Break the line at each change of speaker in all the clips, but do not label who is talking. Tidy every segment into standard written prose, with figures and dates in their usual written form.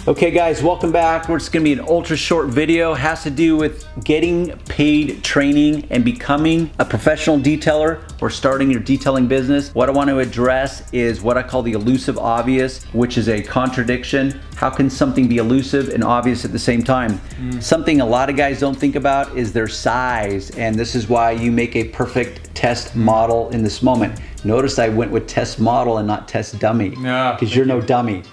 Okay guys, welcome back. It's gonna be an ultra short video. It has to do with getting paid training and becoming a professional detailer or starting your detailing business. What I want to address is what I call the elusive obvious, which is a contradiction. How can something be elusive and obvious at the same time? Something a lot of guys don't think about is their size, and this is why you make a perfect test model in this moment. Notice I went with test model and not test dummy, because you're no dummy.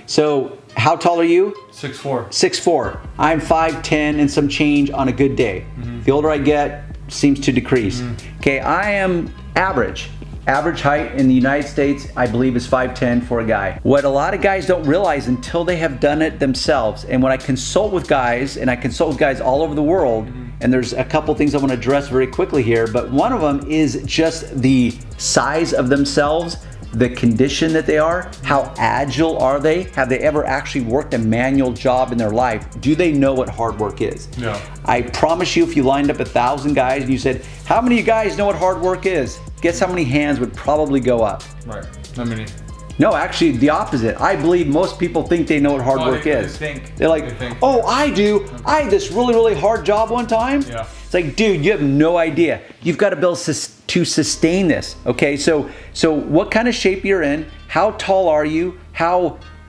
So how tall are you?
6'4".
6'4". I'm 5'10" and some change on a good day. The older I get, seems to decrease. Okay, I am average. Average height in the United States, I believe, is 5'10" for a guy. What a lot of guys don't realize until they have done it themselves, and when I consult with guys, and I consult with guys all over the world, and there's a couple things I want to address very quickly here, but one of them is just the size of themselves, the condition that they are, how agile are they? Have they ever actually worked a manual job in their life? Do they know what hard work is?
No.
I promise you, if you lined up 1,000 guys and you said, how many of you guys know what hard work is? Guess how many hands would probably go up?
Right, not many.
No, actually the opposite. I believe most people think they know what hard work is. They're like, oh, I do. I had this really, really hard job one time.
Yeah.
It's like, dude, you have no idea. You've got to build to sustain this. Okay, so what kind of shape you're in? How tall are you?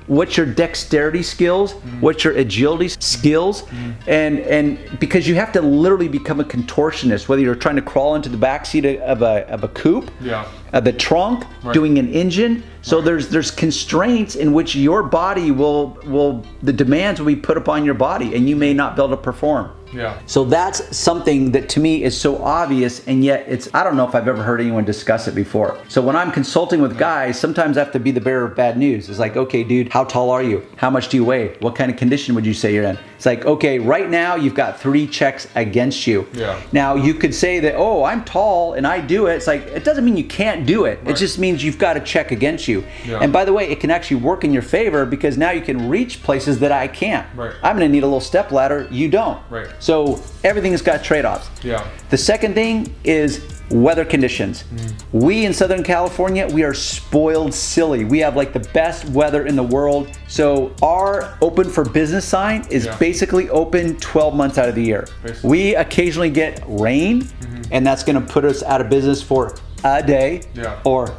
What's your dexterity skills? What's your agility skills? And because you have to literally become a contortionist, whether you're trying to crawl into the backseat of a coupe, the trunk, doing an engine. So there's constraints in which your body the demands will be put upon your body, and you may not be able to perform.
Yeah.
So that's something that to me is so obvious, and yet I don't know if I've ever heard anyone discuss it before. So when I'm consulting with guys, sometimes I have to be the bearer of bad news. It's like, okay, dude, how tall are you? How much do you weigh? What kind of condition would you say you're in? It's like, okay, right now you've got 3 checks against you.
Yeah.
Now you could say that, oh, I'm tall and I do it. It's like, it doesn't mean you can't do it. It just means you've got a check against you.
Yeah.
And by the way, it can actually work in your favor because now you can reach places that I can't.
Right.
I'm gonna need a little step ladder, you don't.
Right.
So everything's got trade-offs.
Yeah.
The second thing is weather conditions. We in Southern California, we are spoiled silly. We have like the best weather in the world. So our open for business sign is basically open 12 months out of the year.
Basically.
We occasionally get rain, and that's gonna put us out of business for a day or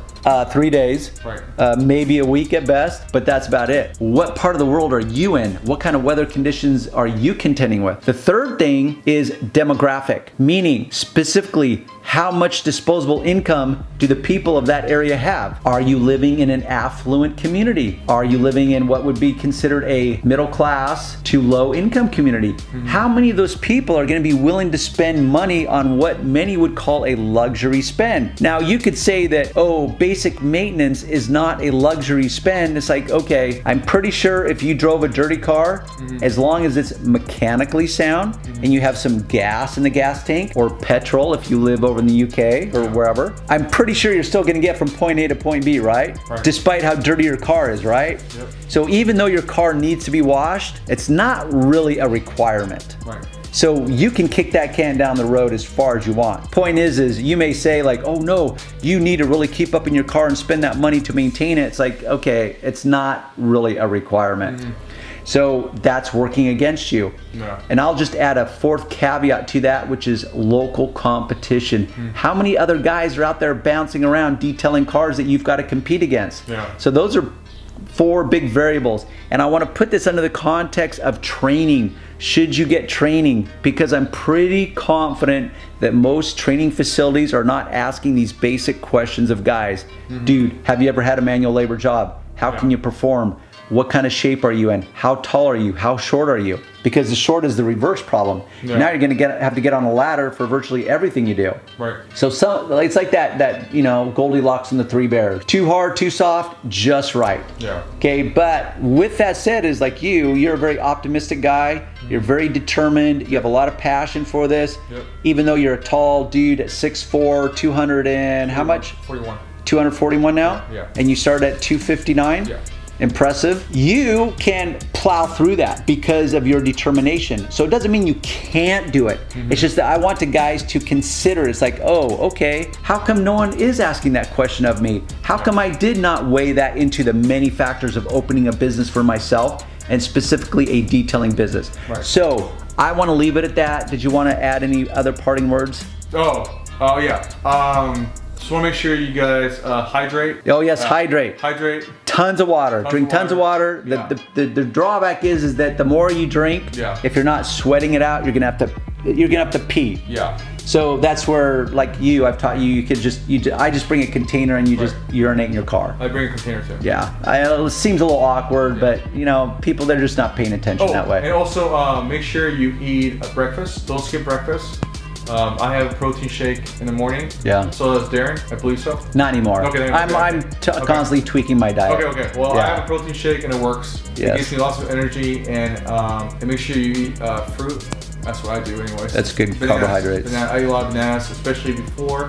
3 days, maybe a week at best, but that's about it. What part of the world are you in? What kind of weather conditions are you contending with? The third thing is demographic, meaning specifically how much disposable income do the people of that area have? Are you living in an affluent community? Are you living in what would be considered a middle class to low income community? How many of those people are gonna be willing to spend money on what many would call a luxury spend? Now you could say that, oh, basic maintenance is not a luxury spend. It's like, okay, I'm pretty sure if you drove a dirty car, as long as it's mechanically sound and you have some gas in the gas tank, or petrol if you live over in the UK or wherever, I'm pretty sure you're still gonna get from point A to point B, right? Despite how dirty your car is, right?
Yep.
So even though your car needs to be washed, it's not really a requirement.
Right.
So you can kick that can down the road as far as you want. Point is you may say like, oh no, you need to really keep up in your car and spend that money to maintain it. It's like, okay, it's not really a requirement. So that's working against you.
Yeah.
And I'll just add a fourth caveat to that, which is local competition. How many other guys are out there bouncing around detailing cars that you've got to compete against? So those are 4 big variables. And I want to put this under the context of training. Should you get training? Because I'm pretty confident that most training facilities are not asking these basic questions of guys. Dude, have you ever had a manual labor job? How can you perform? What kind of shape are you in? How tall are you? How short are you? Because the short is the reverse problem. Now you're gonna have to get on a ladder for virtually everything you do.
Right.
So it's like that Goldilocks and the 3 bears. Too hard, too soft, just right.
Yeah.
Okay, but with that said, is like you're a very optimistic guy. You're very determined. You have a lot of passion for this. Even though you're a tall dude at 6'4", 200 and how much?
41.
241 now?
Yeah.
And you started at 259?
Yeah.
Impressive. You can plow through that because of your determination. So it doesn't mean you can't do it. It's just that I want the guys to consider. It's like, oh, okay, how come no one is asking that question of me? How come I did not weigh that into the many factors of opening a business for myself and specifically a detailing business.
Right.
So I want to leave it at that. Did you want to add any other parting words?
Oh yeah. Just want to make sure you guys hydrate.
Oh yes, hydrate.
Hydrate.
Tons of water. Drink tons of water.
Yeah.
The drawback is that the more you drink, if you're not sweating it out, you're gonna have to pee.
Yeah.
So that's where, like I've taught you, I just bring a container and you just urinate in your car.
I bring a container too.
Yeah, it seems a little awkward, but people, they're just not paying attention that way.
And also make sure you eat a breakfast. Don't skip breakfast. I have a protein shake in the morning.
Yeah.
So does Darren, I believe so.
Not anymore.
Okay.
I'm constantly tweaking my diet.
Okay. Well, I have a protein shake and it works.
Yes.
It gives me lots of energy, and make sure you eat fruit. That's what I do anyways.
That's good carbohydrates.
I eat a lot of bananas, especially before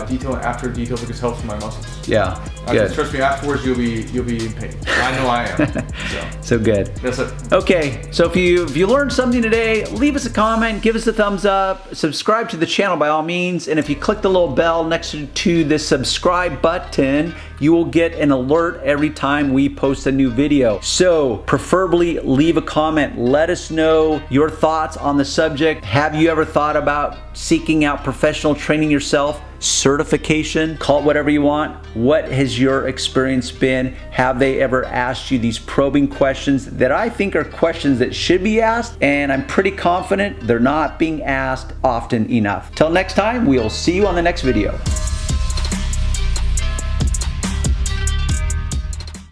detail and after detail, because it helps with my muscles.
Yeah, good.
Trust me, afterwards you'll be in pain. I know I am.
So good.
That's it.
Okay, so if you learned something today, leave us a comment, give us a thumbs up, subscribe to the channel by all means, and if you click the little bell next to the subscribe button, you will get an alert every time we post a new video. So preferably leave a comment. Let us know your thoughts on the subject. Have you ever thought about seeking out professional training yourself? Certification, call it whatever you want. What has your experience been? Have they ever asked you these probing questions that I think are questions that should be asked? And I'm pretty confident they're not being asked often enough. Till next time, we'll see you on the next video.